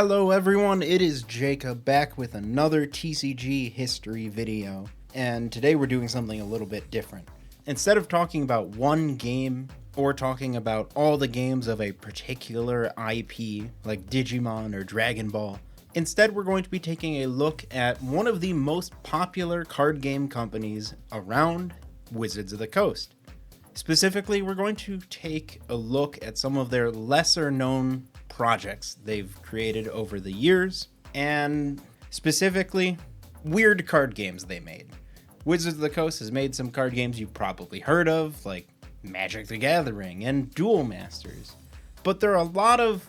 Hello everyone, it is Jacob back with another TCG history video, and today we're doing something a little bit different. Instead of talking about one game or talking about all the games of a particular IP like Digimon or Dragon Ball, instead we're going to be taking a look at one of the most popular card game companies around, Wizards of the Coast. Specifically, we're going to take a look at some of their lesser known projects they've created over the years, and specifically, weird card games they made. Wizards of the Coast has made some card games you've probably heard of, like Magic the Gathering and Duel Masters, but there are a lot of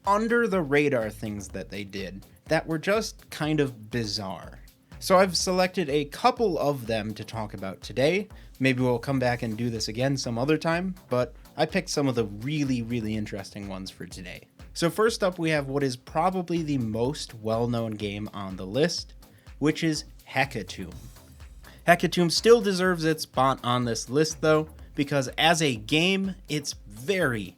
under-the-radar things that they did that were just kind of bizarre. So I've selected a couple of them to talk about today. Maybe we'll come back and do this again some other time, but I picked some of the really interesting ones for today. So first up, we have what is probably the most well-known game on the list, which is Hekatoom. Hekatoom still deserves its spot on this list though, because as a game, it's very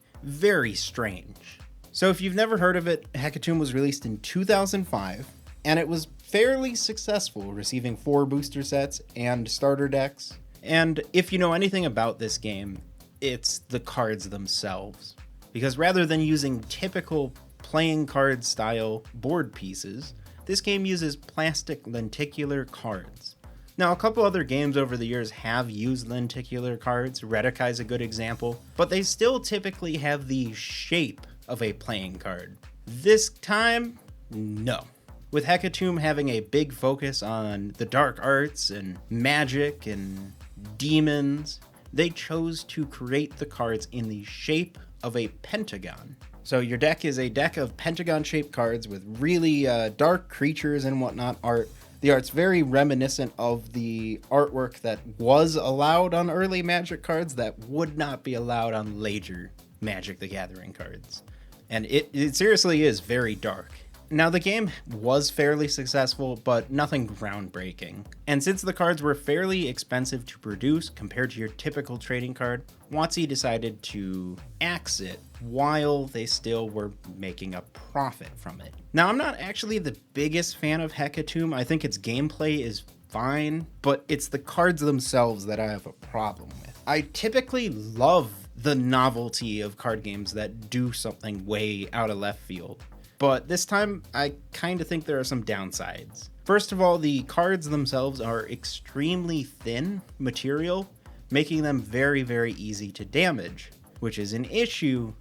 strange. So if you've never heard of it, Hekatoom was released in 2005, and it was fairly successful, receiving 4 booster sets and starter decks. And if you know anything about this game, it's the cards themselves. Because rather than using typical playing card style board pieces, this game uses plastic lenticular cards. Now, a couple other games over the years have used lenticular cards. Redekai is a good example, but they still typically have the shape of a playing card. This time, no. With Hekatoom having a big focus on the dark arts and magic and demons, they chose to create the cards in the shape of a pentagon. So your deck is a deck of pentagon-shaped cards with really dark creatures and whatnot art. The art's very reminiscent of the artwork that was allowed on early Magic cards that would not be allowed on later Magic the Gathering cards. And it seriously is very dark. Now, the game was fairly successful, but nothing groundbreaking. And since the cards were fairly expensive to produce compared to your typical trading card, Wotc decided to axe it while they still were making a profit from it. Now, I'm not actually the biggest fan of Hekatoom. I think its gameplay is fine, but it's the cards themselves that I have a problem with. I typically love the novelty of card games that do something way out of left field. But this time, I kind of think there are some downsides. First of all, the cards themselves are extremely thin material, making them very easy to damage, which is an issue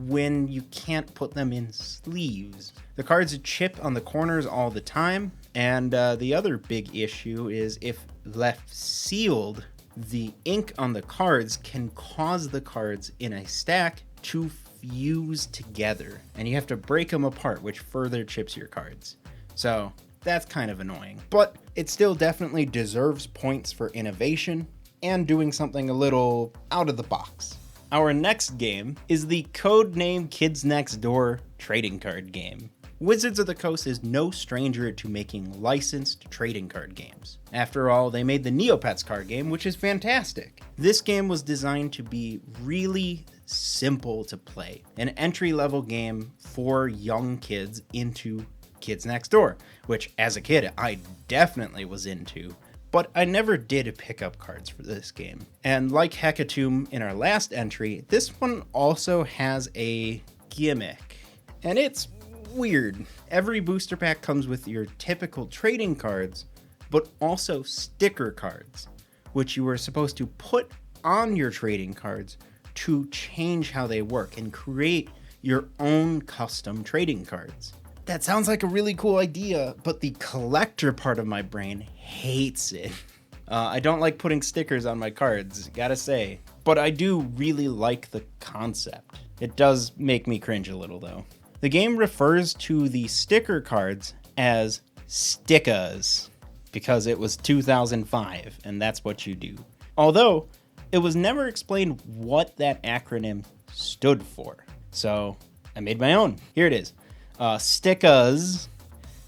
when you can't put them in sleeves. The cards chip on the corners all the time, and the other big issue is if left sealed, the ink on the cards can cause the cards in a stack to fuse together, and you have to break them apart, which further chips your cards. So that's kind of annoying, but it still definitely deserves points for innovation and doing something a little out of the box. Our next game is the Codename Kids Next Door trading card game. Wizards of the Coast is no stranger to making licensed trading card games. After all, they made the Neopets card game, which is fantastic. This game was designed to be really simple to play, an entry-level game for young kids into Kids Next Door, which as a kid I definitely was into, but I never did pick up cards for this game. And like Hekatoom in our last entry, this one also has a gimmick, and it's weird. Every booster pack comes with your typical trading cards, but also sticker cards, which you are supposed to put on your trading cards to change how they work and create your own custom trading cards. That sounds like a really cool idea, but the collector part of my brain hates it. I don't like putting stickers on my cards, gotta say, but I do really like the concept. It does make me cringe a little though. The game refers to the sticker cards as stickas because it was 2005 and that's what you do. Although, it was never explained what that acronym stood for. So I made my own. Here it is. Stickas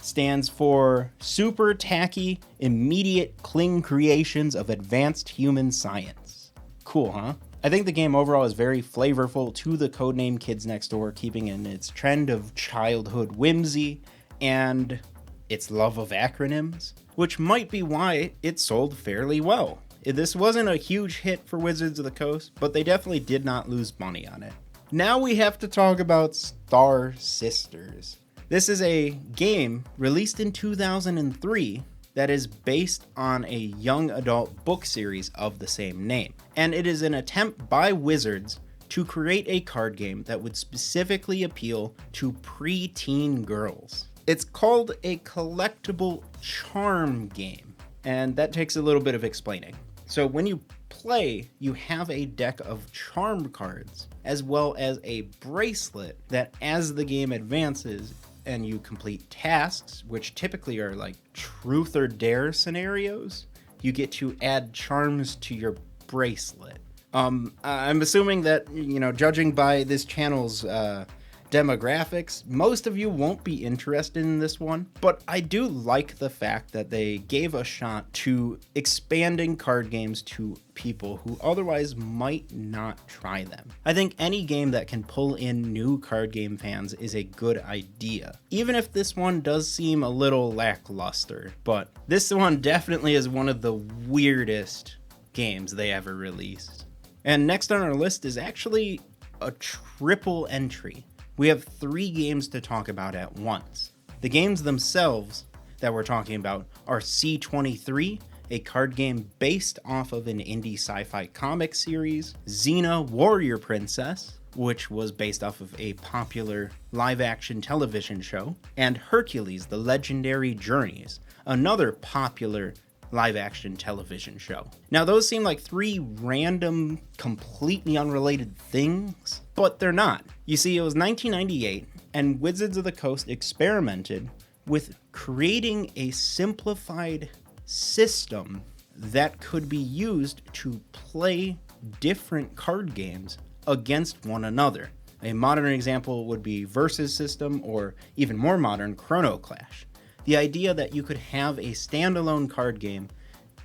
stands for Super Tacky Immediate Cling Creations of Advanced Human Science. Cool, huh? I think the game overall is very flavorful to the Codename Kids Next Door, keeping in its trend of childhood whimsy and its love of acronyms, which might be why it sold fairly well. This wasn't a huge hit for Wizards of the Coast, but they definitely did not lose money on it. Now we have to talk about Star Sisters. This is a game released in 2003 that is based on a young adult book series of the same name. And it is an attempt by Wizards to create a card game that would specifically appeal to preteen girls. It's called a collectible charm game, and that takes a little bit of explaining. So when you play, you have a deck of charm cards, as well as a bracelet that as the game advances and you complete tasks, which typically are like truth or dare scenarios, you get to add charms to your bracelet. I'm assuming that, judging by this channel's demographics, most of you won't be interested in this one, but I do like the fact that they gave a shot to expanding card games to people who otherwise might not try them. I think any game that can pull in new card game fans is a good idea, even if this one does seem a little lackluster, but this one definitely is one of the weirdest games they ever released. And next on our list is actually a triple entry. We have 3 games to talk about at once. The games themselves that we're talking about are C23, a card game based off of an indie sci-fi comic series, Xena Warrior Princess, which was based off of a popular live-action television show, and Hercules: The Legendary Journeys, another popular live-action television show. Now, those seem like 3 random, completely unrelated things, but they're not. You see, it was 1998, and Wizards of the Coast experimented with creating a simplified system that could be used to play different card games against one another. A modern example would be Versus System, or even more modern, Chrono Clash. The idea that you could have a standalone card game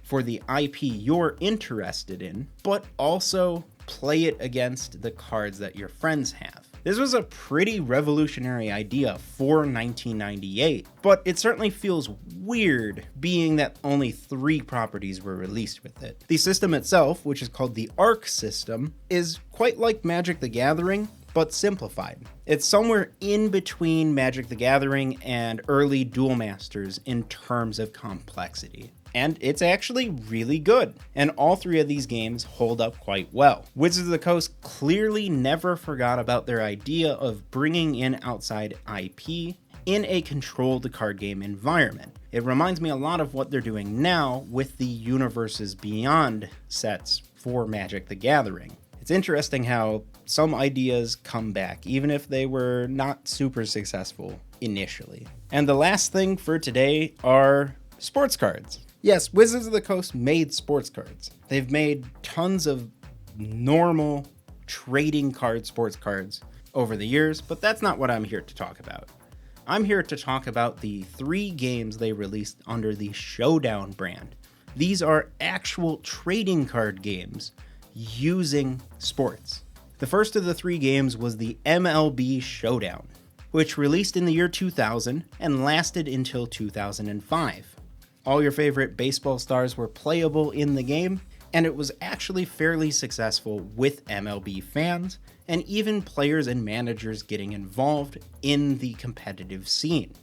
for the IP you're interested in, but also play it against the cards that your friends have. This was a pretty revolutionary idea for 1998, but it certainly feels weird being that only 3 properties were released with it. The system itself, which is called the Arc system, is quite like Magic the Gathering, but simplified. It's somewhere in between Magic the Gathering and early Duel Masters in terms of complexity. And it's actually really good. And all 3 of these games hold up quite well. Wizards of the Coast clearly never forgot about their idea of bringing in outside IP in a controlled card game environment. It reminds me a lot of what they're doing now with the Universes Beyond sets for Magic the Gathering. It's interesting how some ideas come back, even if they were not super successful initially. And the last thing for today are sports cards. Yes, Wizards of the Coast made sports cards. They've made tons of normal trading card sports cards over the years, but that's not what I'm here to talk about. I'm here to talk about the 3 games they released under the Showdown brand. These are actual trading card games using sports. The first of the 3 games was the MLB Showdown, which released in the year 2000 and lasted until 2005. All your favorite baseball stars were playable in the game, and it was actually fairly successful with MLB fans and even players and managers getting involved in the competitive scene.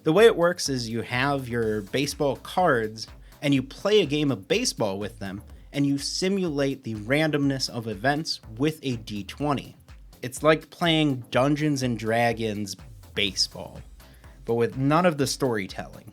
The way it works is you have your baseball cards and you play a game of baseball with them, and you simulate the randomness of events with a D20. It's like playing Dungeons and Dragons baseball, but with none of the storytelling.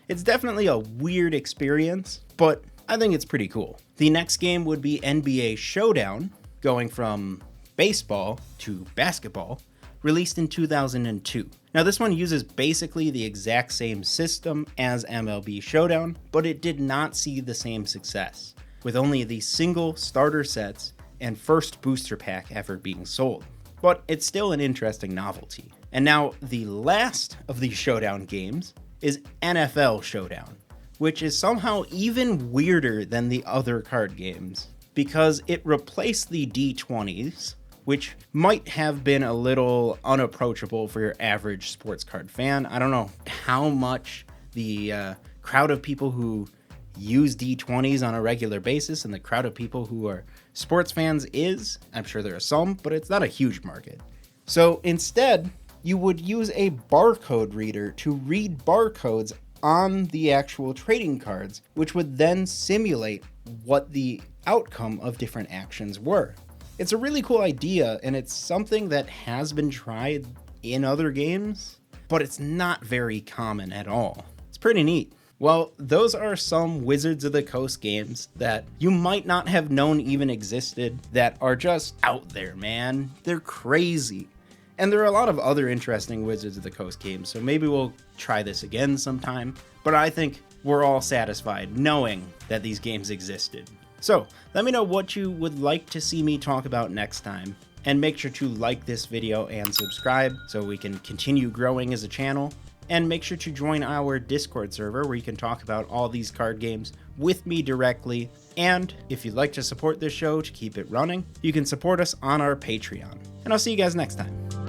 It's definitely a weird experience, but I think it's pretty cool. The next game would be NBA Showdown, going from baseball to basketball, released in 2002. Now this one uses basically the exact same system as MLB Showdown, but it did not see the same success, with only the single starter sets and first booster pack ever being sold. But it's still an interesting novelty. And now the last of these Showdown games is NFL Showdown, which is somehow even weirder than the other card games. because it replaced the D20s, which might have been a little unapproachable for your average sports card fan. I don't know how much the crowd of people who use D20s on a regular basis and the crowd of people who are sports fans is. I'm sure there are some, but it's not a huge market. So instead, you would use a barcode reader to read barcodes on the actual trading cards, which would then simulate what the outcome of different actions were. It's a really cool idea, and it's something that has been tried in other games, but it's not very common at all. It's pretty neat. Well, those are some Wizards of the Coast games that you might not have known even existed that are just out there, man. They're crazy. And there are a lot of other interesting Wizards of the Coast games, so maybe we'll try this again sometime. But I think we're all satisfied knowing that these games existed. So let me know what you would like to see me talk about next time. And make sure to like this video and subscribe so we can continue growing as a channel. And make sure to join our Discord server where you can talk about all these card games with me directly. And if you'd like to support this show to keep it running, you can support us on our Patreon. And I'll see you guys next time.